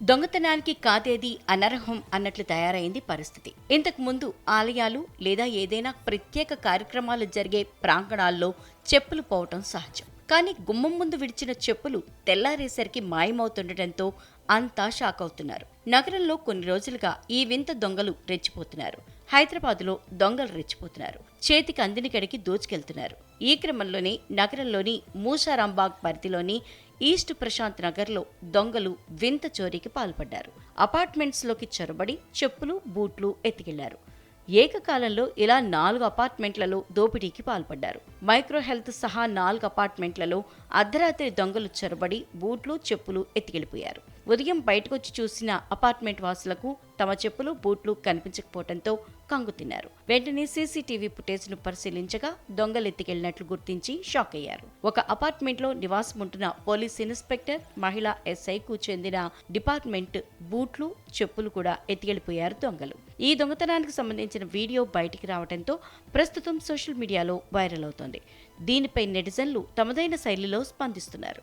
దొంగతనానికి కాదేది అనర్హం అన్నట్లు తయారైంది పరిస్థితి. ఇంతకు ముందు ఆలయాలు లేదా ఏదైనా ప్రత్యేక కార్యక్రమాలు జరిగే ప్రాంగణాల్లో చెప్పులు పోవటం సహజం. కానీ గుమ్మం ముందు విడిచిన చెప్పులు తెల్లారేసరికి మాయమవుతుండటంతో అంతా షాక్ అవుతున్నారు. నగరంలో కొన్ని రోజులుగా ఈ వింత దొంగలు రెచ్చిపోతున్నారు. హైదరాబాద్లో దొంగలు రెచ్చిపోతున్నారు. చేతికి అందిన కడికి దోచుకెళ్తున్నారు. ఈ క్రమంలోనే నగరంలోని మూసారాంబాగ్ పరిధిలోని ఈస్ట్ ప్రశాంత్ నగర్లో దొంగలు వింత చోరీకి పాల్పడ్డారు. అపార్ట్మెంట్స్లోకి చొరబడి చెప్పులు, బూట్లు ఎత్తుకెళ్లారు. ఏకకాలంలో ఇలా 4 అపార్ట్మెంట్లలో దోపిడీకి పాల్పడ్డారు. మైక్రో హెల్త్ సహా 4 అపార్ట్మెంట్లలో అర్ధరాత్రి దొంగలు చొరబడి బూట్లు, చెప్పులు ఎత్తుకెళ్లిపోయారు. ఉదయం బయటకొచ్చి చూసిన అపార్ట్మెంట్ వాసులకు తమ చెప్పులు, బూట్లు కనిపించకపోవడంతో కంగుతిన్నారు. వెంటనే సీసీటీవీ ఫుటేజ్ను పరిశీలించగా దొంగలు ఎత్తుకెళ్లినట్లు గుర్తించి షాక్ అయ్యారు. ఒక అపార్ట్మెంట్లో నివాసముంటున్న పోలీస్ ఇన్స్పెక్టర్, మహిళా ఎస్ఐకు చెందిన డిపార్ట్మెంట్ బూట్లు, చెప్పులు కూడా ఎత్తుకెళ్లిపోయారు దొంగలు. ఈ దొంగతనానికి సంబంధించిన వీడియో బయటికి రావడంతో ప్రస్తుతం సోషల్ మీడియాలో వైరల్ అవుతోంది. దీనిపై నెటిజన్లు తమదైన శైలిలో స్పందిస్తున్నారు.